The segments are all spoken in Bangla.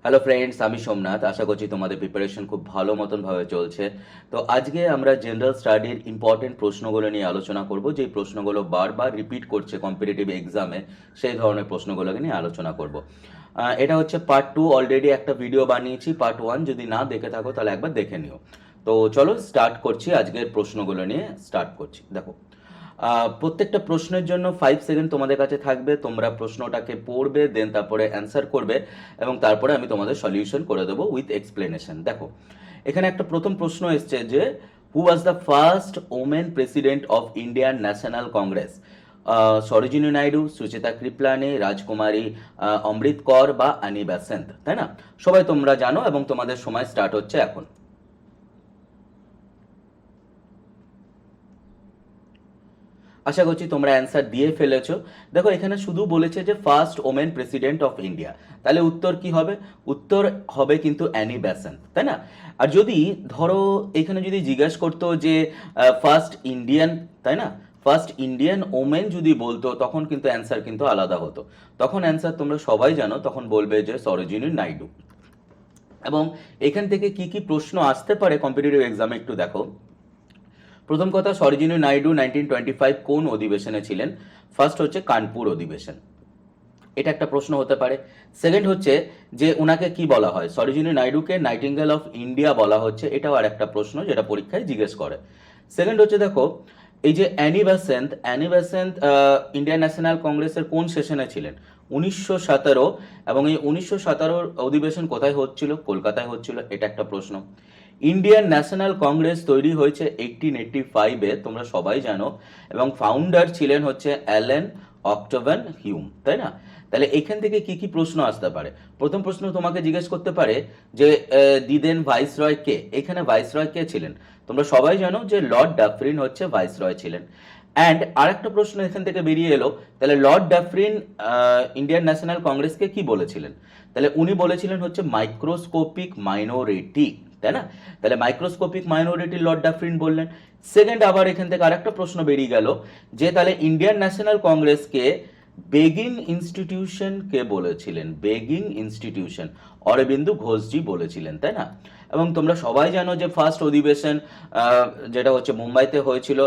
হ্যালো ফ্রেন্ডস, আমি সোমনাথ। আশা করছি তোমাদের প্রিপারেশন খুব ভালো মতন ভাবে চলছে। তো আজকে আমরা জেনারেল স্টাডির ইম্পর্টেন্ট প্রশ্নগুলো নিয়ে আলোচনা করব, যেই প্রশ্নগুলো বারবার রিপিট করছে কম্পিটিটিভ এক্সামে, সেই ধরনের প্রশ্নগুলোকে নিয়ে আলোচনা করব। এটা হচ্ছে পার্ট 2। অলরেডি একটা ভিডিও বানিয়েছি পার্ট 1, যদি না দেখে থাকো তাহলে একবার দেখে নিও। তো চলো স্টার্ট করছি, আজকের প্রশ্নগুলো নিয়ে স্টার্ট করছি। দেখো, প্রত্যেকটা প্রশ্নের জন্য 5 সেকেন্ড তোমাদের কাছে থাকবে। তোমরা প্রশ্নটাকে পড়বে, দেন তারপরে অ্যান্সার করবে, এবং তারপরে আমি তোমাদের সলিউশন করে দেবো উইথ এক্সপ্লেনেশন। দেখো, এখানে একটা প্রথম প্রশ্ন এসছে যে who was the first women president of Indian National Congress? Sarojini Naidu, Sucheta Kripalani, Rajkumari Amrit কর বা আনি বেসেন্ত, তাই না? সবাই তোমরা জানো এবং তোমাদের সময় স্টার্ট হচ্ছে এখন। আশা করছি তোমরা অ্যান্সার দিয়ে ফেলেছো। দেখো, এখানে শুধু বলেছে যে first women president of India, তাহলে উত্তর কি হবে? উত্তর হবে কিন্তু অ্যানি বেসেন্ট, তাই না? আর যদি ধরো এখানে যদি জিজ্ঞেস করতো যে ফার্স্ট ইন্ডিয়ান, তাই না, ফার্স্ট ইন্ডিয়ান ওমেন যদি বলতো, তখন কিন্তু অ্যান্সার কিন্তু আলাদা হতো। তখন অ্যান্সার তোমরা সবাই জানো, তখন বলবে যে সরোজিনী নাইডু। এবং এখান থেকে কি কি প্রশ্ন আসতে পারে কম্পিটিটিভ এক্সামে একটু দেখো। প্রথম কথা, সরোজিনী নাইডু 1925 কোন অধিবেশনে ছিলেন? ফার্স্ট হচ্ছে কানপুর অধিবেশন, এটা একটা প্রশ্ন হতে পারে। সেকেন্ড হচ্ছে যে ওনাকে কি বলা হয়? সরোজিনী নাইডুকে নাইটিঙ্গেল অফ ইন্ডিয়া বলা হচ্ছে, এটাও আর একটা প্রশ্ন যেটা পরীক্ষায় জিজ্ঞেস করে। সেকেন্ড হচ্ছে দেখো, এই যে অ্যানি বেসেন্ট ইন্ডিয়ান ন্যাশনাল কংগ্রেসের কোন সেশনে ছিলেন? 1917। এবং এই 1917 অধিবেশন কোথায় হচ্ছিল? কলকাতায় হচ্ছিল, এটা একটা প্রশ্ন। ইন্ডিয়ান ন্যাশনাল কংগ্রেস তৈরি হয়েছে 1885-এ, তোমরা সবাই জানো, এবং ফাউন্ডার ছিলেন হচ্ছে অ্যালেন অক্টোভেন হিউম, তাই না? তাহলে এখান থেকে কি কি প্রশ্ন আসতে পারে? প্রথম প্রশ্ন তোমাকে জিজ্ঞেস করতে পারে যে দিদেন ভাইসরয় কে? এখানে ভাইসরয় কে ছিলেন? তোমরা সবাই জানো যে লর্ড ডাফরিন হচ্ছে ভাইসরয় ছিলেন। অ্যান্ড আরেকটা প্রশ্ন এখান থেকে বেরিয়ে এলো, তাহলে লর্ড ডাফরিন ইন্ডিয়ান ন্যাশনাল কংগ্রেসকে কি বলেছিলেন? তাহলে উনি বলেছিলেন হচ্ছে মাইক্রোস্কোপিক মাইনরিটি, তাই না? তাহলে মাইক্রোস্কোপিক মাইনরিটি লর্ড ডাফরিন বললেন। সেকেন্ড, আবার এখান থেকে আরেকটা প্রশ্ন বেরিয়ে গেল যে তাহলে ইন্ডিয়ান ন্যাশনাল কংগ্রেসকে বেগিং ইনস্টিটিউশন কে বলেছিলেন? বেগিং ইনস্টিটিউশন অরবিন্দু ঘোষজি বলেছিলেন, তাই না? এবং তোমরা সবাই জানো যে ফার্স্ট অধিবেশন যেটা হচ্ছে মুম্বাইতে হয়েছিল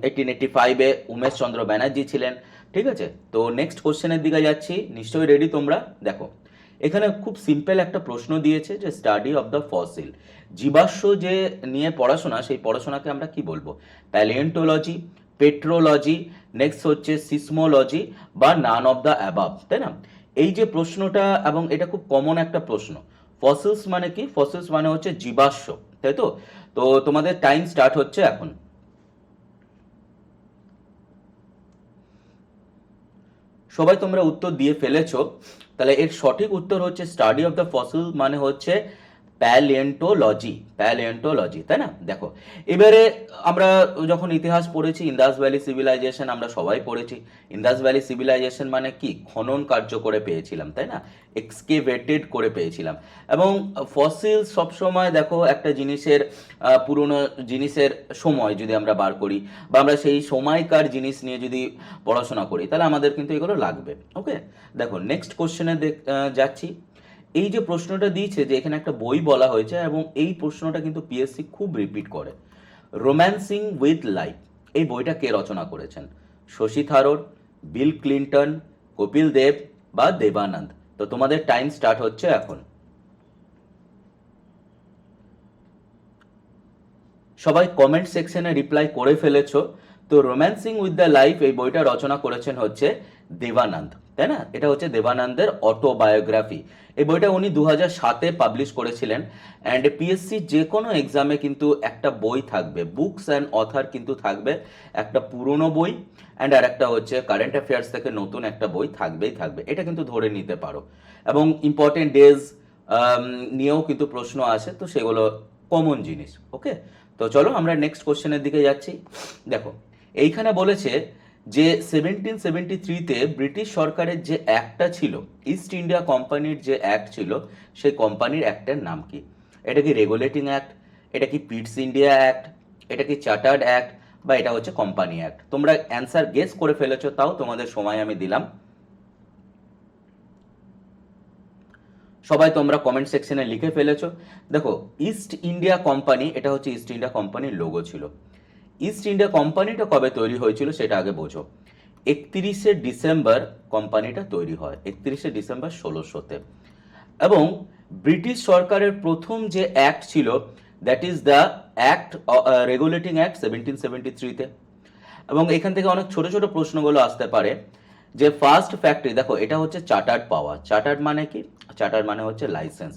1885-এ, উমেশ চন্দ্র ব্যানার্জি ছিলেন। ঠিক আছে, তো নেক্সট কোশ্চেনের দিকে যাচ্ছি, নিশ্চয়ই রেডি তোমরা? দেখো, এখানে খুব সিম্পল একটা প্রশ্ন দিয়েছে যে স্টাডি অফ দ্য ফসিল, জীবাশ্ম যে নিয়ে পড়াশোনা, সেই পড়াশোনাকে আমরা কি বলবো? প্যালিওন্টোলজি, পেট্রোলজি, নেক্সট হচ্ছে সিসমোলজি, বা নান অফ দ্য অ্যাবাভ, তাই না? এই যে প্রশ্নটা, এবং এটা খুব কমন একটা প্রশ্ন। ফসিলস মানে কি? ফসিলস মানে হচ্ছে জীবাশ্ম, তাই তো? তো তোমাদের টাইম স্টার্ট হচ্ছে এখন। সবাই তোমরা উত্তর দিয়ে ফেলেছো। তাহলে এর সঠিক উত্তর হচ্ছে স্টাডি অফ দ্য ফসিল মানে হচ্ছে প্যালিওন্টোলজি, তাই না? দেখো, এবারে আমরা যখন ইতিহাস পড়েছি, ইন্দাস ভ্যালি সিভিলাইজেশন আমরা সবাই পড়েছি। ইন্দাস ভ্যালি সিভিলাইজেশন মানে কি? খনন কার্য করে পেয়েছিলাম, তাই না? এক্সকেভেটেড করে পেয়েছিলাম। এবং ফসিল সবসময় দেখো একটা জিনিসের পুরনো জিনিসের সময় যদি আমরা বার করি, বা আমরা সেই সময়কার জিনিস নিয়ে যদি পড়াশোনা করি, তাহলে আমাদের কিন্তু এগুলো লাগবে। ওকে, দেখো নেক্সট কোশ্চেনে যাচ্ছি। এই যে প্রশ্নটা দিয়েছে, যে এখানে একটা বই বলা হয়েছে, এবং এই প্রশ্নটা কিন্তু পিএসসি খুব রিপিট করে। রোম্যান্সিং উইথ লাইফ, এই বইটা কে রচনা করেছেন? শশী থারুর, বিল ক্লিন্টন, কপিল দেব, বা দেবানন্দ? তো তোমাদের টাইম স্টার্ট হচ্ছে এখন। সবাই কমেন্ট সেকশনে রিপ্লাই করে ফেলেছো। তো রোম্যান্সিং উইথ দ্য লাইফ এই বইটা রচনা করেছেন হচ্ছে দেবানন্দ, তাই না? এটা হচ্ছে দেবানন্দের অটোবায়োগ্রাফি। এই বইটা উনি 2007-এ পাবলিশ করেছিলেন। অ্যান্ড পিএসসি যে কোনো এক্সামে কিন্তু একটা বই থাকবে, বুকস অ্যান্ড অথার কিন্তু থাকবে, একটা পুরনো বই অ্যান্ড আর একটা হচ্ছে কারেন্ট অ্যাফেয়ার্স থেকে নতুন একটা বই থাকবেই থাকবে, এটা কিন্তু ধরে নিতে পারো। এবং ইম্পর্টেন্ট ডেজ নিয়েও কিন্তু প্রশ্ন আসে, তো সেগুলো কমন জিনিস। ওকে, তো চলো আমরা নেক্সট কোশ্চেনের দিকে যাচ্ছি। দেখো, এইখানে বলেছে যে 1773-তে ব্রিটিশ সরকারের যে অ্যাক্টটা ছিল, ইস্ট ইন্ডিয়া কোম্পানির যে অ্যাক্ট ছিল, সেই কোম্পানির অ্যাক্টের নাম কি? এটা কি রেগুলেটিং অ্যাক্ট? এটা কি পিটস ইন্ডিয়া অ্যাক্ট? এটা কি চার্টার্ড অ্যাক্ট? বা এটা হচ্ছে কোম্পানি অ্যাক্ট? তোমরা অ্যান্সার গেস করে ফেলেছো, তাও তোমাদের সময় আমি দিলাম। সবাই তোমরা কমেন্ট সেকশনে লিখে ফেলেছো। দেখো, ইস্ট ইন্ডিয়া কোম্পানি, এটা হচ্ছে ইস্ট ইন্ডিয়া কোম্পানির লোগো ছিল। ইস্ট ইন্ডিয়া কোম্পানিটা কবে তৈরি হয়েছিল সেটা আগে বোঝো। 31শে ডিসেম্বর কোম্পানিটা তৈরি হয়, 31শে ডিসেম্বর 1600-তে। এবং ব্রিটিশ সরকারের প্রথম যে অ্যাক্ট ছিল, that is the act, regulating act 1773-তে। এবং এখান থেকে অনেক ছোট ছোট প্রশ্নগুলো আসতে পারে যে ফার্স্ট ফ্যাক্টরি, দেখো এটা হচ্ছে চার্টার্ড পাওয়ার। চার্টার্ড মানে কি? চার্টার্ড মানে হচ্ছে লাইসেন্স।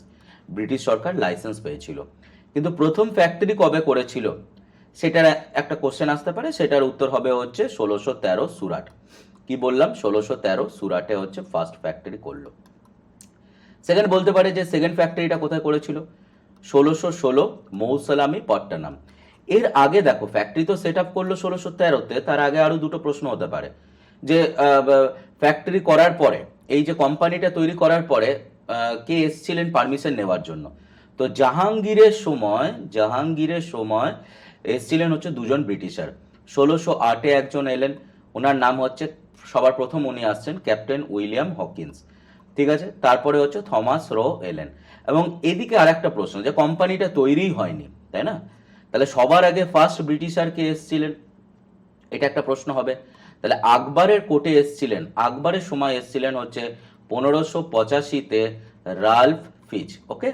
ব্রিটিশ সরকার লাইসেন্স পেয়েছিল। কিন্তু প্রথম ফ্যাক্টরি কবে করেছিল সেটার একটা কোশ্চেন আসতে পারে, সেটার উত্তর হবে হচ্ছে 1613 সুরাট। কি বললাম? 1613 সুরাটে হচ্ছে ফার্স্ট ফ্যাক্টরি করলো। সেকেন্ড বলতে পারে যে সেকেন্ড ফ্যাক্টরিটা কোথায় করেছিল? 1616 মৌসালামি পট্টনম। এর আগে দেখো ফ্যাক্টরি তো সেট আপ করলো 1613-তে, তার আগে আরো দুটো প্রশ্ন হতে পারে যে ফ্যাক্টরি করার পরে, এই যে কোম্পানিটা তৈরি করার পরে কে এসেছিলেন পারমিশন নেওয়ার জন্য? তো জাহাঙ্গীরের সময় এসেছিলেন হচ্ছে দুজন ব্রিটিশার। 1608-এ একজন এলেন, ওনার নাম হচ্ছে, সবার প্রথম উনি আসছেন ক্যাপ্টেন উইলিয়াম হকিন্স, ঠিক আছে। তারপরে হচ্ছে থমাস রো এলেন। এবং এদিকে আর একটা প্রশ্ন, যে কোম্পানিটা তৈরিই হয়নি, তাই না? তাহলে সবার আগে ফার্স্ট ব্রিটিশার কে এসেছিলেন, এটা একটা প্রশ্ন হবে। তাহলে আকবরের কোর্টে এসেছিলেন, আকবরের সময় এসেছিলেন হচ্ছে 1585-তে রাল্ফ ফিচ। ওকে,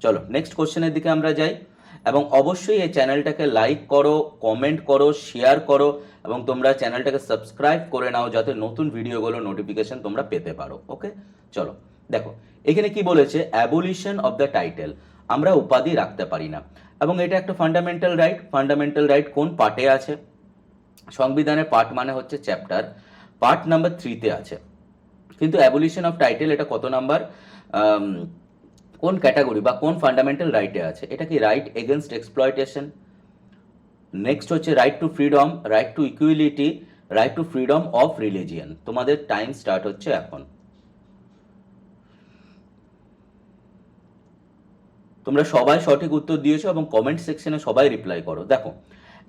চলো নেক্সট কোশ্চেনের দিকে আমরা যাই। এবং অবশ্যই এই চ্যানেলটাকে লাইক করো, কমেন্ট করো, শেয়ার করো, এবং তোমরা চ্যানেলটাকে সাবস্ক্রাইব করে নাও যাতে নতুন ভিডিওগুলো নোটিফিকেশন তোমরা পেতে পারো। ওকে, চলো দেখো এখানে কি বলেছে, অ্যাবলিশন অফ দ্য টাইটেল, আমরা উপাধি রাখতে পারি না। এবং এটা একটা ফান্ডামেন্টাল রাইট। ফান্ডামেন্টাল রাইট কোন পার্টে আছে? সংবিধানের পার্ট মানে হচ্ছে চ্যাপ্টার, পার্ট নাম্বার 3-তে আছে। কিন্তু অ্যাবলিশন অফ টাইটেল এটা কত নাম্বার, কোন ক্যাটাগরি বা কোন ফান্ডামেন্টাল রাইটে আছে? এটা কি রাইট এগেনস্ট এক্সপ্লয়টেশন? নেক্সট হচ্ছে right two freedom, right to equality, right two freedom of religion. তোমাদের টাইম স্টার্ট হচ্ছে এখন। তোমরা সবাই সঠিক উত্তর দিয়েছো এবং কমেন্ট সেকশনে সবাই রিপ্লাই করো। দেখো,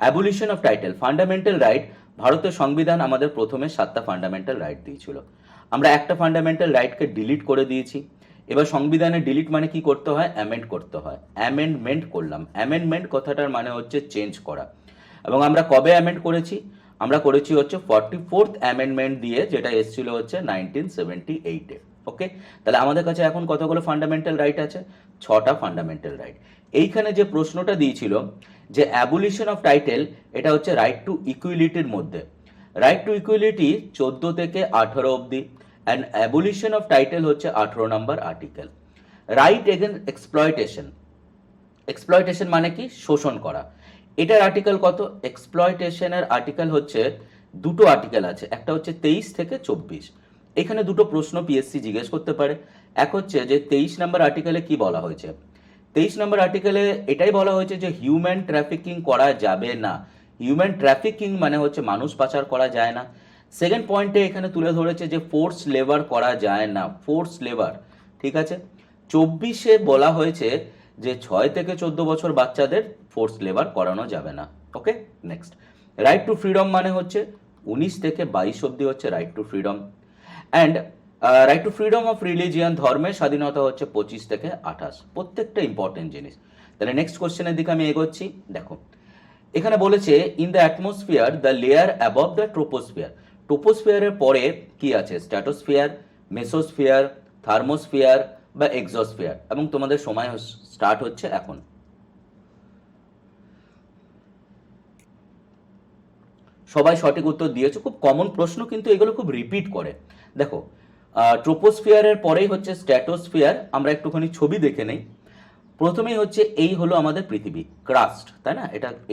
abolition of title, fundamental right. ভারতের সংবিধান আমাদের প্রথমে 7টা ফান্ডামেন্টাল রাইট দিয়েছিল। আমরা একটা ফান্ডামেন্টাল রাইটকে ডিলিট করে দিয়েছি। এবার সংবিধানে ডিলিট মানে কি করতে হয়? অ্যামেন্ড করতে হয়। অ্যামেন্ডমেন্ট করলাম। অ্যামেন্ডমেন্ট কথাটার মানে হচ্ছে চেঞ্জ করা। এবং আমরা কবে অ্যামেন্ড করেছি? আমরা করেছি হচ্ছে 44th অ্যামেন্ডমেন্ট দিয়ে, যেটা এসেছিল হচ্ছে 1978-এ। ওকে, তাহলে আমাদের কাছে এখন কতগুলো ফান্ডামেন্টাল রাইট আছে? 6টা ফান্ডামেন্টাল রাইট। এইখানে যে প্রশ্নটা দিয়েছিল যে অ্যাবলিশন অফ টাইটেল, এটা হচ্ছে রাইট টু ইকুয়ালিটির মধ্যে। রাইট টু ইকুয়ালিটি 14 থেকে 18 অবধি, অ্যান্ড অ্যাবলিশন অফ টাইটেল হচ্ছে 18 নম্বর article. Right against exploitation, exploitation মানে কি? শোষণ করা। এটার আর্টিকেল কত? এক্সপ্লয়টেশনের আর্টিকেল হচ্ছে, দুটো আর্টিকেল আছে, একটা হচ্ছে 23 থেকে 24। এখানে দুটো প্রশ্ন পিএসসি জিজ্ঞেস করতে পারে। এক হচ্ছে যে 23 নম্বর আর্টিকেলে কি বলা হয়েছে? 23 নম্বর আর্টিকেলে এটাই বলা হয়েছে যে হিউম্যান ট্রাফিকিং করা যাবে না। হিউম্যান ট্রাফিকিং মানে হচ্ছে মানুষ পাচার করা যায় না। সেকেন্ড পয়েন্টে এখানে তুলে ধরেছে যে ফোর্স লেবার করা যায় না, ফোর্স লেবার, ঠিক আছে। 24-এ বলা হয়েছে যে 6 থেকে 14 বছর বাচ্চাদের ফোর্স লেবার করানো যাবে না। ওকে, নেক্সট রাইট টু ফ্রিডম মানে হচ্ছে 19 থেকে 22 অবধি হচ্ছে right two freedom. And right two freedom of religion, ধর্মের স্বাধীনতা হচ্ছে 25 থেকে 28। প্রত্যেকটা ইম্পর্টেন্ট জিনিস। তাহলে নেক্সট কোশ্চেনের দিকে আমি এগোচ্ছি। দেখো এখানে বলেছে in the atmosphere the layer above the troposphere. ট্রোপোস্ফিয়ারের পরে কি আছে? স্ট্র্যাটোস্ফিয়ার, মেসোস্ফিয়ার, থার্মোস্ফিয়ার বা এক্সোস্ফিয়ার। এবং তোমাদের সময় স্টার্ট হচ্ছে এখন। সবাই সঠিক উত্তর দিয়েছো। খুব কমন প্রশ্ন, কিন্তু এগুলো খুব রিপিট করে। দেখো, ট্রোপোস্ফিয়ারের পরেই হচ্ছে স্ট্র্যাটোস্ফিয়ার। আমরা একটুখানি ছবি দেখে নেই। প্রথমেই হচ্ছে এই হলো আমাদের পৃথিবী, ক্রাস্ট, তাই না?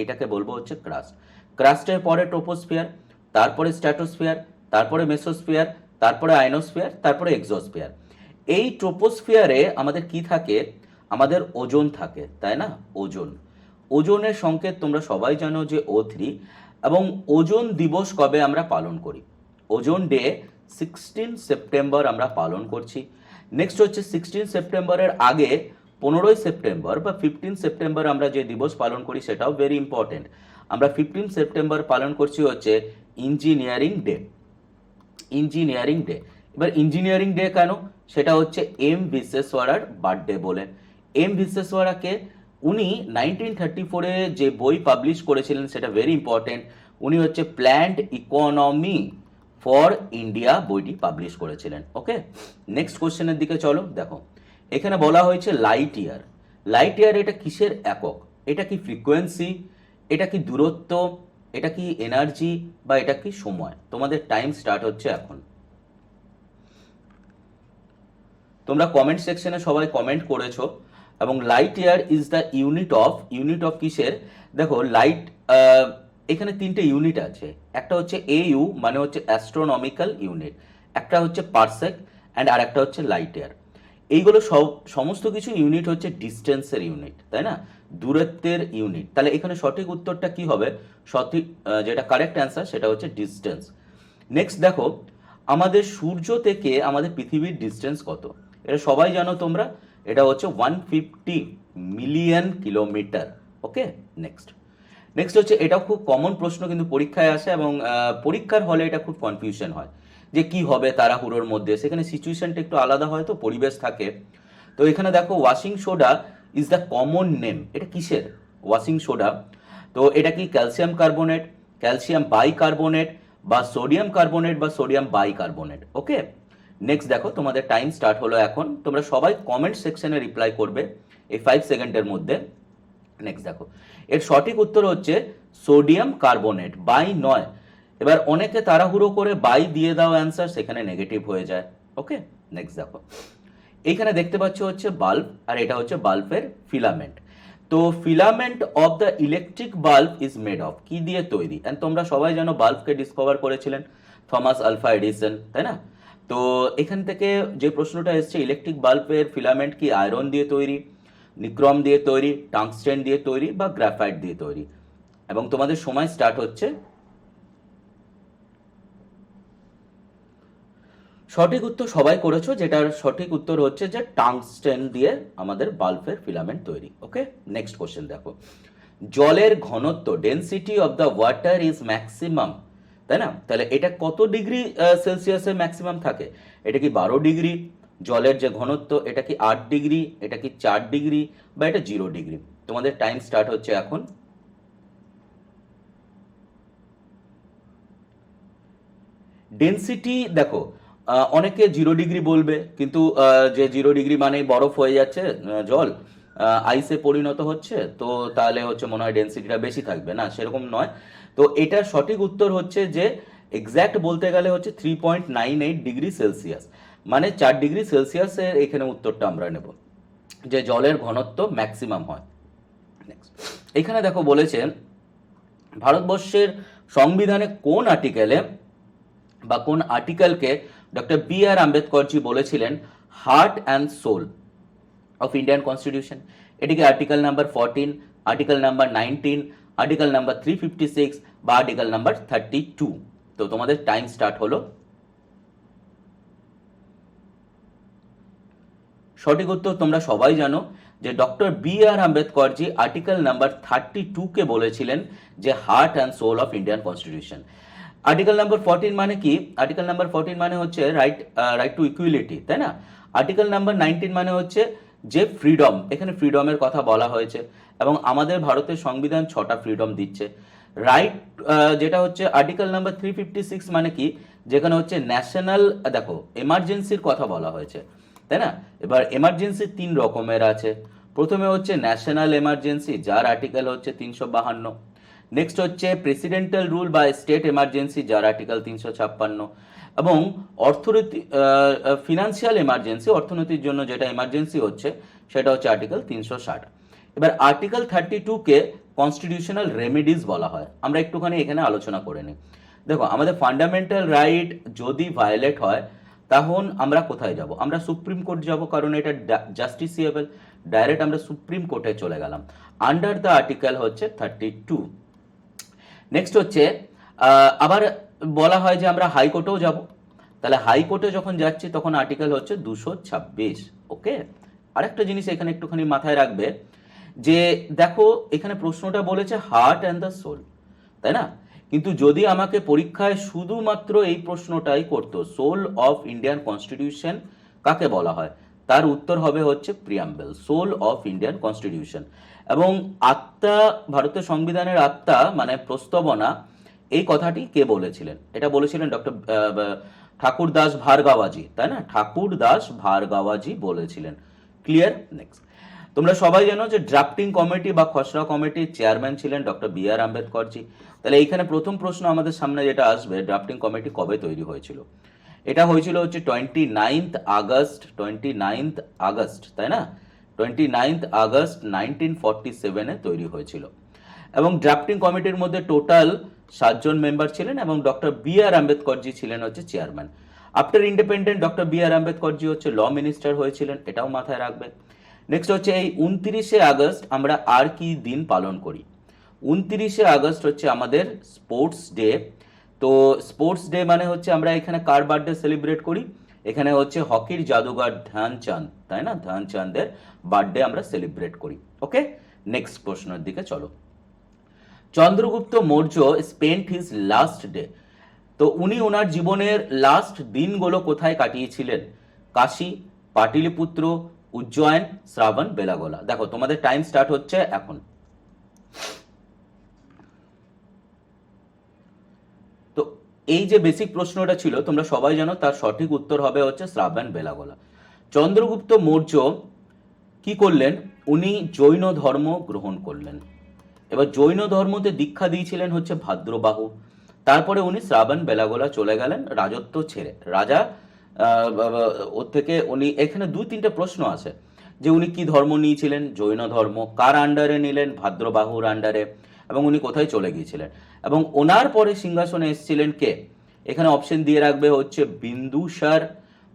এটাকে বলবো হচ্ছে ক্রাস্ট। ক্রাস্টের পরে ট্রোপোস্ফিয়ার, তারপরে স্ট্র্যাটোস্ফিয়ার, তারপরে মেসোস্ফিয়ার, তারপরে আয়নোস্ফিয়ার, তারপরে এক্সোস্ফিয়ার। এই ট্রোপোস্ফিয়ারে আমাদের কি থাকে? আমাদের ওজোন থাকে, তাই না? ওজোন, ওজোনের সংকেত তোমরা সবাই জানো যে O3। এবং ওজোন দিবস কবে আমরা পালন করি? ওজোন ডে 16 সেপ্টেম্বর আমরা পালন করছি। নেক্সট হচ্ছে 16 সেপ্টেম্বরের আগে 15 সেপ্টেম্বর বা 15 সেপ্টেম্বর আমরা যে দিবস পালন করি সেটাও ভেরি ইম্পর্টেন্ট। আমরা 15 সেপ্টেম্বর পালন করছি হচ্ছে ইঞ্জিনিয়ারিং ডে। Engineering day. এবার ইঞ্জিনিয়ারিং ডে কেন সেটা হচ্ছে এম বিশ্বেশ্বরার বার্থডে বলে। এম বিশ্বেশ্বরাকে উনি 1934-এ যে বই পাবলিশ করেছিলেন সেটা ভেরি ইম্পর্টেন্ট। উনি হচ্ছে প্ল্যান্ড ইকোনমি ফর ইন্ডিয়া বইটি পাবলিশ করেছিলেন। ওকে, নেক্সট কোশ্চেনের দিকে চলো। দেখো এখানে বলা হয়েছে লাইট ইয়ার। লাইট ইয়ার এটা কিসের একক? এটা কি ফ্রিকোয়েন্সি, এটা কি দূরত্ব, এটা কি এনার্জি, বা এটা কি সময়? তোমাদের টাইম স্টার্ট হচ্ছে এখন। তোমরা কমেন্ট সেকশনে সবাই কমেন্ট করেছো। এবং light year is the unit of কিসের? দেখো লাইট, এখানে তিনটে ইউনিট আছে। একটা হচ্ছে AU মানে হচ্ছে অ্যাস্ট্রোনমিক্যাল ইউনিট, একটা হচ্ছে পারসেক, অ্যান্ড আর একটা হচ্ছে লাইট ইয়ার। এইগুলো সমস্ত কিছু ইউনিট হচ্ছে ডিস্টেন্সের ইউনিট, তাই না, দূরত্বের ইউনিট। তাহলে এখানে সঠিক উত্তরটা কি হবে? সঠিক যেটা কারেক্ট অ্যান্সার সেটা হচ্ছে ডিস্টেন্স। নেক্সট দেখো, আমাদের সূর্য থেকে আমাদের পৃথিবীর ডিস্টেন্স কত? এটা সবাই জানো তোমরা, এটা হচ্ছে 150 মিলিয়ন কিলোমিটার। ওকে, নেক্সট হচ্ছে, এটাও খুব কমন প্রশ্ন, কিন্তু পরীক্ষায় আসে এবং পরীক্ষার হলে এটা খুব কনফিউশন হয় যে কি হবে তাড়াহুড়োর মধ্যে। সেখানে সিচুয়েশনটা একটু আলাদা হয়, তো পরিবেশ থাকে। তো এখানে দেখো washing soda is the common name. এটা কিসের ওয়াশিং সোডা? তো এটা কি ক্যালসিয়াম কার্বনেট, ক্যালসিয়াম বাইকার্বনেট, বা সোডিয়াম কার্বনেট, বা সোডিয়াম বাইকার্বনেট? ওকে, নেক্সট দেখো তোমাদের টাইম স্টার্ট হলো এখন। তোমরা সবাই কমেন্ট সেকশনে রিপ্লাই করবে এই 5 সেকেন্ডের মধ্যে। নেক্সট দেখো, এর সঠিক উত্তর হচ্ছে সোডিয়াম কার্বনেট, বাই নয়। এবার অনেকে তাড়াহুড়ো করে বাই দিয়ে দাও অ্যান্সার, সেখানে নেগেটিভ হয়ে যায়। ওকে, নেক্সট দেখো, এইখানে দেখতে পাচ্ছ হচ্ছে বাল্ব, আর এটা হচ্ছে বাল্বের ফিলামেন্ট। তো filament of the electric bulb is made of, কি দিয়ে তৈরি? অ্যান্ড তোমরা সবাই জানো বাল্বকে ডিসকভার করেছিলেন থমাস আলভা এডিসন, তাই না? তো এখান থেকে যে প্রশ্নটা এসছে, ইলেকট্রিক বাল্বের ফিলামেন্ট কি আয়রন দিয়ে তৈরি, নিক্রম দিয়ে তৈরি, টাংস্টেন দিয়ে তৈরি, বা গ্রাফাইট দিয়ে তৈরি? এবং তোমাদের সময় স্টার্ট হচ্ছে। সঠিক উত্তর সবাই করেছো, যেটার সঠিক উত্তর হচ্ছে যে টাংস্টেন দিয়ে আমাদের বাল্বের ফিলামেন্ট তৈরি। ওকে, নেক্সট কোশ্চেন দেখো, জলের ঘনত্ব density of the water is maximum, তাই না? তাহলে এটা কত ডিগ্রি সেলসিয়াসে ম্যাক্সিমাম থাকে? এটা কি 12 ডিগ্রি? জলের যে ঘনত্ব, এটা কি 8 ডিগ্রি, এটা কি 4 ডিগ্রি, বা এটা 0 ডিগ্রি? তোমাদের টাইম স্টার্ট হচ্ছে এখন। ডেনসিটি দেখো, অনেকে 0 ডিগ্রি বলবে, কিন্তু যে 0 ডিগ্রি মানে বরফ হয়ে যাচ্ছে, জল আইসে পরিণত হচ্ছে, তো তাহলে হচ্ছে মনে হয় ডেনসিটিটা বেশি থাকবে না, সেরকম নয়। তো এটার সঠিক উত্তর হচ্ছে যে এক্স্যাক্ট বলতে গেলে হচ্ছে 3.98 ডিগ্রি সেলসিয়াস, মানে 4 ডিগ্রি সেলসিয়াসের এখানে উত্তরটা আমরা নেব, যে জলের ঘনত্ব ম্যাক্সিমাম হয়। নেক্সট, এখানে দেখো বলেছে ভারতবর্ষের সংবিধানে কোন আর্টিকেলে বা কোন আর্টিকেলকে ডক্টর B.R. আম্বেদকরজি বলেছিলেন heart and soul of Indian constitution? এটি কি article number 14, article number 19, article number 356, বা আর্টিকেল নাম্বার 32? তো তোমাদের টাইম স্টার্ট হলো। সঠিক উত্তর তোমরা সবাই জানো যে ডক্টর B.R. আম্বেদকরজি আর্টিকেল নাম্বার 32-কে বলেছিলেন যে heart and soul of Indian constitution. Article number 14 মানে কি? আর্টিকেল নাম্বার 14 মানে হচ্ছে রাইট টু ইকুয়ালিটি, তাই না? আর্টিকেল নাম্বার 19 মানে হচ্ছে যে ফ্রিডম, এখানে ফ্রিডমের কথা বলা হয়েছে, এবং আমাদের ভারতের সংবিধান 6টা ফ্রিডম দিচ্ছে। রাইট, যেটা হচ্ছে আর্টিকেল নাম্বার 356 মানে কি? যেখানে হচ্ছে ন্যাশনাল, দেখো এমার্জেন্সির কথা বলা হয়েছে, তাই না? এবার এমার্জেন্সি 3 রকমের আছে। প্রথমে হচ্ছে ন্যাশনাল এমার্জেন্সি, যার আর্টিকেল হচ্ছে 352। নেক্সট হচ্ছে প্রেসিডেন্টাল রুল বা স্টেট এমার্জেন্সি, যার আর্টিকেল 356। এবং অর্থনৈতিক ফিনান্সিয়াল এমার্জেন্সি, অর্থনীতির জন্য যেটা এমার্জেন্সি হচ্ছে সেটা হচ্ছে আর্টিকেল 360। এবার আর্টিকেল 32-কে কনস্টিটিউশনাল রেমেডিজ বলা হয়। আমরা একটুখানি এখানে আলোচনা করে নিই। দেখো, আমাদের ফান্ডামেন্টাল রাইট যদি ভায়োলেট হয়, তখন আমরা কোথায় যাব? আমরা সুপ্রিম কোর্ট যাব, কারণ এটা জাস্টিসিয়েবল। ডাইরেক্ট আমরা সুপ্রিম কোর্টে চলে গেলাম আন্ডার দ্য আর্টিকেল হচ্ছে 32। নেক্সট হচ্ছে আবার বলা হয় যে আমরা হাইকোর্টেও যাব। তাহলে হাইকোর্টে যখন যাচ্ছি তখন আর্টিকেল হচ্ছে 226। ওকে, আরেকটা জিনিস এখানে একটুখানি মাথায় রাখবে, যে দেখো এখানে প্রশ্নটা বলেছে হার্ট অ্যান্ড দ্য সোল, তাই না? কিন্তু যদি আমাকে পরীক্ষায় শুধুমাত্র এই প্রশ্নটাই করতো, সোল অফ ইন্ডিয়ান কনস্টিটিউশন কাকে বলা হয়? তার উত্তর হবে হচ্ছে preamble, soul of Indian constitution. এবং আত্মা, ভারতের সংবিধানের আত্মা মানে প্রস্তাবনা, এই কথাটি কে বলেছিলেন? এটা বলেছিলেন ডক্টর ঠাকুর দাস ভার্গাবাজি, তাই না? ঠাকুর দাস ভার্গাবাজি বলেছিলেন। ক্লিয়ার? নেক্সট, তোমরা সবাই জানো যে ড্রাফটিং কমিটি বা খসড়া কমিটির চেয়ারম্যান ছিলেন ডক্টর বি আর আম্বেদকরজি। তাহলে এইখানে প্রথম প্রশ্ন আমাদের সামনে যেটা আসবে, ড্রাফটিং কমিটি কবে তৈরি হয়েছিল? এটা হয়েছিল হচ্ছে 29th আগস্ট, তাই না? 29th আগস্ট 1947-এ তৈরি হয়েছিল। এবং ড্রাফটিং কমিটির মধ্যে টোটাল 7 জন মেম্বার ছিলেন এবং ডক্টর বি আর আম্বেদকরজি ছিলেন হচ্ছে chairman. After independent doctor B R Ambedkarji হচ্ছে ল মিনিস্টার হয়েছিলেন, এটাও মাথায় রাখবে। নেক্সট হচ্ছে এই 29শে আগস্ট আমরা আর কি দিন পালন করি? 29শে আগস্ট হচ্ছে আমাদের স্পোর্টস ডে। তো স্পোর্টস ডে মানে হচ্ছে আমরা এখানে কার বার্থডে সেলিব্রেট করি? এখানে হচ্ছে হকির জাদুঘর ধ্যানচাঁদ, তাই না? ধ্যানচাঁদের বার্থডে আমরা সেলিব্রেট করি। ওকে, নেক্সট প্রশ্নের দিকে চলো। Chandragupta Maurya spent his last day, তো উনি ওনার জীবনের লাস্ট দিনগুলো কোথায় কাটিয়েছিলেন? কাশী, পাটলিপুত্র, উজ্জয়ন, শ্রাবণ বেলাগোলা। দেখো তোমাদের টাইম স্টার্ট হচ্ছে এখন। তো এই যে বেসিক প্রশ্নটা ছিল তোমরা সবাই জানো, তার সঠিক উত্তর হবে হচ্ছে শ্রাবণ বেলাগোলা। চন্দ্রগুপ্ত মৌর্য কি করলেন? উনি জৈন ধর্ম গ্রহণ করলেন। এবার জৈন ধর্মতে দীক্ষা দিয়েছিলেন হচ্ছে ভাদ্রবাহু। তারপরে উনি শ্রাবণ বেলাগোলা চলে গেলেন রাজত্ব ছেড়ে। রাজা ওর থেকে উনি, এখানে 2-3টে প্রশ্ন আছে যে উনি কি ধর্ম নিয়েছিলেন? জৈন ধর্ম। কার আন্ডারে নিলেন? ভাদ্রবাহুর আন্ডারে। এবং উনি কোথায় চলে গিয়েছিলেন? এবং ওনার পরে সিংহাসনে এসেছিলেন কে? এখানে অপশন দিয়ে রাখবে হচ্ছে বিন্দুসার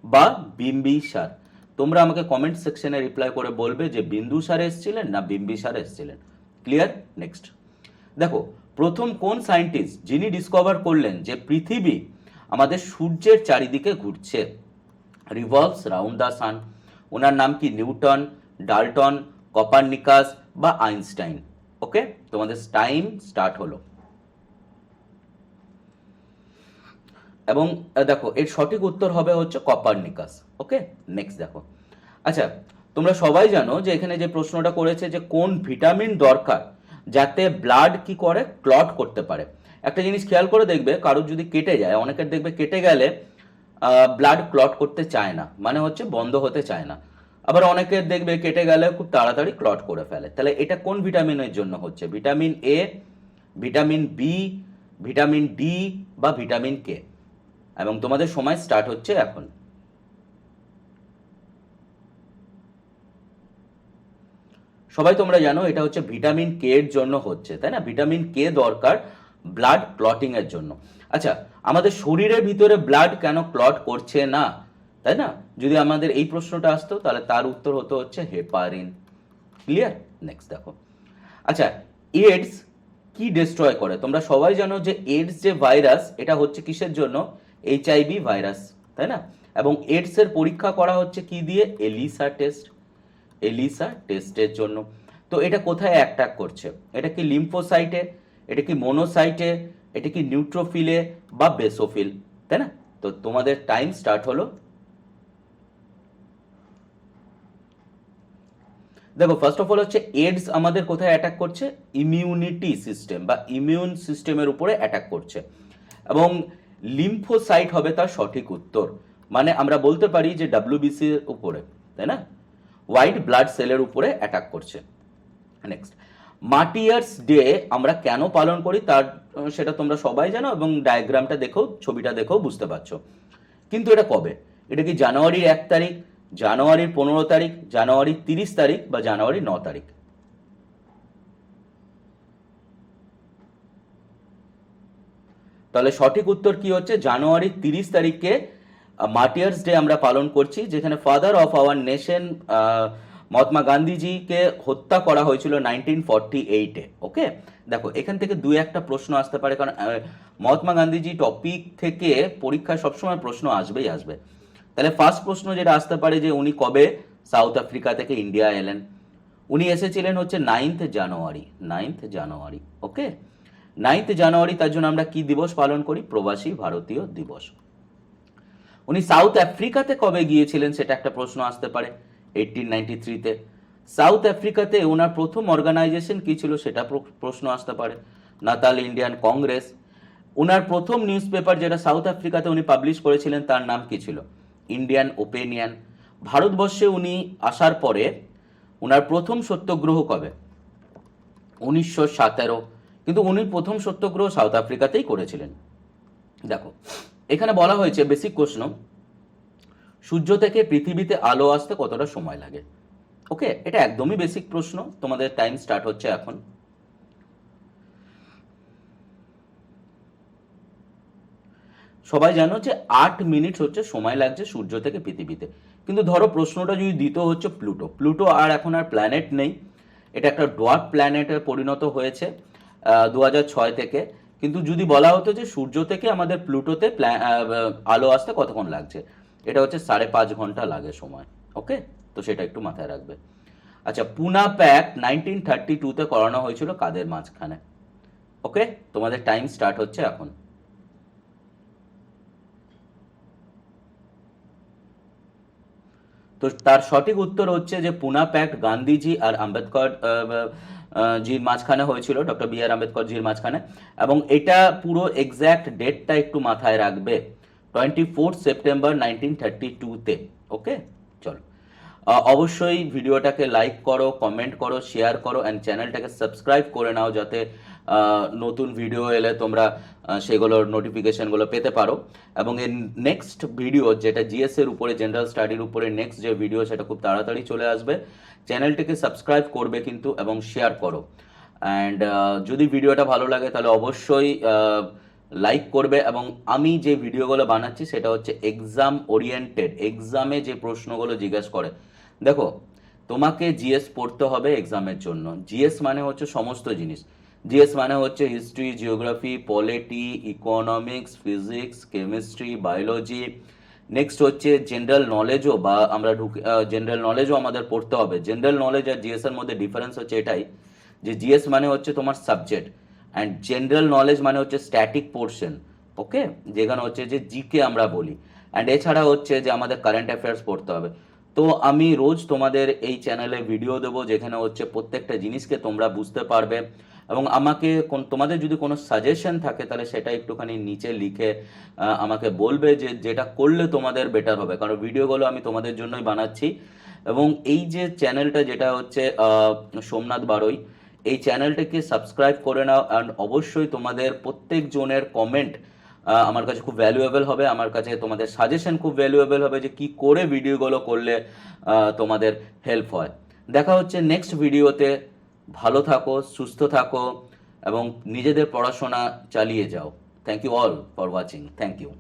বা বিম্বিসার। তোমরা আমাকে কমেন্ট সেকশনে রিপ্লাই করে বলবে যে বিন্দুসার এসেছিলেন না বিম্বিসার এসেছিলেন। ক্লিয়ার? নেক্সট দেখো, প্রথম কোন সায়েন্টিস্ট যিনি ডিসকভার করলেন যে পৃথিবী আমাদের সূর্যের চারিদিকে ঘুরছে, রিভলভস রাউন্ড দ্য সান? ওনার নাম কি? নিউটন, ডাল্টন, কপারনিকাস বা আইনস্টাইন? ওকে, তোমাদের টাইম স্টার্ট হলো। এবং দেখো এর সঠিক উত্তর হবে হচ্ছে কপারনিকাস। ওকে, নেক্সট দেখো। আচ্ছা, তোমরা সবাই জানো যে এখানে যে প্রশ্নটা করেছে যে কোন ভিটামিন দরকার যাতে ব্লাড কি করে? ক্লট করতে পারে। একটা জিনিস খেয়াল করে দেখবে, কারোর যদি কেটে যায়, অনেকের দেখবে কেটে গেলে ব্লাড ক্লট করতে চায় না, মানে হচ্ছে বন্ধ হতে চায় না। আবার অনেকের দেখবে কেটে গেলে খুব তাড়াতাড়ি ক্লট করে ফেলে। তাহলে এটা কোন ভিটামিনের জন্য হচ্ছে? Vitamin A, vitamin B, vitamin D বা ভিটামিন কে? এবং তোমাদের সময় স্টার্ট হচ্ছে এখন। সবাই তোমরা জানো এটা হচ্ছে ভিটামিন কে এর জন্য হচ্ছে, তাই না? ভিটামিন কে দরকার ব্লাড ক্লটিং এর জন্য। আচ্ছা, আমাদের শরীরের ভিতরে ব্লাড কেন ক্লট করছে না, তাই না? যদি আমাদের এই প্রশ্নটা আসতো তাহলে তার উত্তর হতো হচ্ছে হেপারিন। ক্লিয়ার? নেক্সট দেখো। আচ্ছা, এডস কি ডিস্ট্রয় করে? তোমরা সবাই জানো যে এডস যে ভাইরাস, এটা হচ্ছে কিসের জন্য? এইচআইভি ভাইরাস, তাই না? এবং এডস এর পরীক্ষা করা হচ্ছে কি দিয়ে? এলিসা টেস্ট, এলিসা টেস্টের জন্য। তো এটা কোথায় অ্যাটাক করছে? এটা কি লিম্ফোসাইটে, এটা কি মোনোসাইটে, এটা কি নিউট্রোফিলে বা বেসোফিল, তাই না? তো তোমাদের টাইম স্টার্ট হলো। দেখো ফার্স্ট অফ অল হচ্ছে এডস আমাদের কোথায় অ্যাটাক করছে? ইমিউনিটি সিস্টেম বা ইমিউন সিস্টেমের উপরে অ্যাটাক করছে। এবং লিম্ফোসাইট হবে তার সঠিক উত্তর। মানে আমরা বলতে পারি যে ডাব্লিউবিসি এর উপরে, তাই না? হোয়াইট ব্লাড সেলের উপরে অ্যাটাক করছে। নেক্সট, মার্টিয়ার্স ডে আমরা কেন পালন করি তার সেটা তোমরা সবাই জানো এবং ডায়াগ্রামটা দেখেও, ছবিটা দেখেও বুঝতে পারছো। কিন্তু এটা কবে? এটা কি জানুয়ারির 1 তারিখ, জানুয়ারির 15 তারিখ, জানুয়ারির 30 তারিখ বা জানুয়ারির 9 তারিখ? তাহলে সঠিক উত্তর কি হচ্ছে? জানুয়ারির 30 তারিখে মার্টিয়ার্স ডে আমরা পালন করছি, যেখানে father of our nation Mahatma গান্ধীজিকে হত্যা করা হয়েছিল 1948-এ। ওকে, দেখো এখান থেকে 2-1টা প্রশ্ন আসতে পারে, কারণ মহাত্মা গান্ধীজি টপিক থেকে পরীক্ষায় সবসময় প্রশ্ন আসবেই আসবে। তাহলে ফার্স্ট প্রশ্ন যেটা আসতে পারে যে উনি কবে সাউথ আফ্রিকা থেকে ইন্ডিয়া এলেন? উনি এসেছিলেন হচ্ছে 9th জানুয়ারি, 9th জানুয়ারি। ওকে, 9th জানুয়ারি, তার জন্য আমরা কি দিবস পালন করি? প্রবাসী ভারতীয় দিবস। উনি সাউথ আফ্রিকাতে কবে গিয়েছিলেন সেটা একটা প্রশ্ন আসতে পারে, 1893-তে। সাউথ আফ্রিকাতে ওনার প্রথম অর্গানাইজেশন কি ছিল সেটা প্রশ্ন আসতে পারে, নাতাল ইন্ডিয়ান কংগ্রেস। ওনার প্রথম নিউজ পেপার যেটা সাউথ আফ্রিকাতে উনি পাবলিশ করেছিলেন তার নাম কি ছিল, ইন্ডিয়ান ওপিনিয়ন। ভারতবর্ষে উনি আসার পরে ওনার প্রথম সত্যাগ্রহ কবে, 1917। কিন্তু উনি প্রথম সত্যাগ্রহ সাউথ আফ্রিকাতেই করেছিলেন। দেখো এখানে বলা হয়েছে বেসিক প্রশ্ন, সূর্য থেকে পৃথিবীতে আলো আসতে কতটা সময় লাগে। ওকে, এটা একদমই বেসিক প্রশ্ন। তোমাদের টাইম স্টার্ট হচ্ছে এখন। সবাই জানো যে 8 মিনিট হচ্ছে সময় লাগছে সূর্য থেকে পৃথিবীতে। কিন্তু ধরো প্রশ্নটা যদি দিত হচ্ছে প্লুটো, প্লুটো আর এখন আর প্ল্যানেট নেই, এটা একটা ডোয়ার্ফ প্ল্যানেটে পরিণত হয়েছে 2006 থেকে। কিন্তু যদি বলা হতো যে সূর্য থেকে আমাদের প্লুটোতে আলো আসতে কতক্ষণ লাগছে, এটা হচ্ছে 5.5 ঘন্টা লাগে সময়। ওকে, তো সেটা একটু মাথায় রাখবে। আচ্ছা, পুনা প্যাক্ট 1932-তে করানো হয়েছিল কাদের মাঝখানে। ওকে, তোমাদের টাইম স্টার্ট হচ্ছে এখন। তো তার সঠিক উত্তর হচ্ছে যে পুনা প্যাক্ট গান্ধীজি আর আম্বেদকর জির মাঝখানে হয়েছিল, ডক্টর বি আর আম্বেদকর জির মাঝখানে। এবং এটা পুরো এক্স্যাক্ট ডেটটা একটু মাথায় রাখবে, 24 সেপ্টেম্বর 1932-তে। ওকে, চলো অবশ্যই ভিডিওটাকে লাইক করো, কমেন্ট করো, শেয়ার করো অ্যান্ড চ্যানেলটাকে সাবস্ক্রাইব করে নাও, যাতে নতুন ভিডিও এলে তোমরা সেগুলোর নোটিফিকেশনগুলো পেতে পারো। এবং এর নেক্সট ভিডিও যেটা জিএস এর উপরে, জেনারেল স্টাডির উপরে নেক্সট যে ভিডিও সেটা খুব তাড়াতাড়ি চলে আসবে। চ্যানেলটিকে সাবস্ক্রাইব করবে কিন্তু এবং শেয়ার করো। অ্যান্ড যদি ভিডিওটা ভালো লাগে তাহলে অবশ্যই লাইক করবে। এবং আমি যে ভিডিওগুলো বানাচ্ছি সেটা হচ্ছে এক্সাম ওরিয়েন্টেড, এক্সামে যে প্রশ্নগুলো জিজ্ঞেস করে। দেখো তোমাকে জিএস পড়তে হবে এক্সামের জন্য। জিএস মানে হচ্ছে সমস্ত জিনিস। জিএস মানে হচ্ছে history, geography, polity, economics, physics, chemistry, biology. Next হচ্ছে জেনারেল নলেজও, বা আমরা জেনারেল নলেজও আমাদের পড়তে হবে। জেনারেল নলেজ আর জিএস এর মধ্যে ডিফারেন্স হচ্ছে এটাই যে জিএস মানে হচ্ছে তোমার সাবজেক্ট অ্যান্ড জেনারেল নলেজ মানে হচ্ছে স্ট্যাটিক পোর্শন। ওকে, যেখানে হচ্ছে যে জিকে আমরা বলি। অ্যান্ড এছাড়া হচ্ছে যে আমাদের কারেন্ট অ্যাফেয়ার্স পড়তে হবে। তো আমি রোজ তোমাদের এই চ্যানেলে ভিডিও দেবো যেখানে হচ্ছে প্রত্যেকটা জিনিসকে তোমরা বুঝতে পারবে। এবং আমাকে তোমাদের যদি কোনো সাজেশন থাকে তাহলে সেটা একটুখানি নিচে লিখে আমাকে বলবে যে যেটা করলে তোমাদের বেটার হবে, কারণ ভিডিওগুলো আমি তোমাদের জন্যই বানাচ্ছি। এবং এই যে চ্যানেলটা যেটা হচ্ছে সোমনাথ বারোই, এই চ্যানেলটাকে সাবস্ক্রাইব করে নাও। অ্যান্ড অবশ্যই তোমাদের প্রত্যেক জনের কমেন্ট আমার কাছে খুব ভ্যালুয়েবল হবে, আমার কাছে তোমাদের সাজেশন খুব ভ্যালুয়েবল হবে যে কি করে ভিডিওগুলো করলে তোমাদের হেল্প হয়। দেখা হচ্ছে নেক্সট ভিডিওতে। ভালো থাকো, সুস্থ থাকো এবং নিজেদের পড়াশোনা চালিয়ে যাও। Thank you all for watching. Thank you.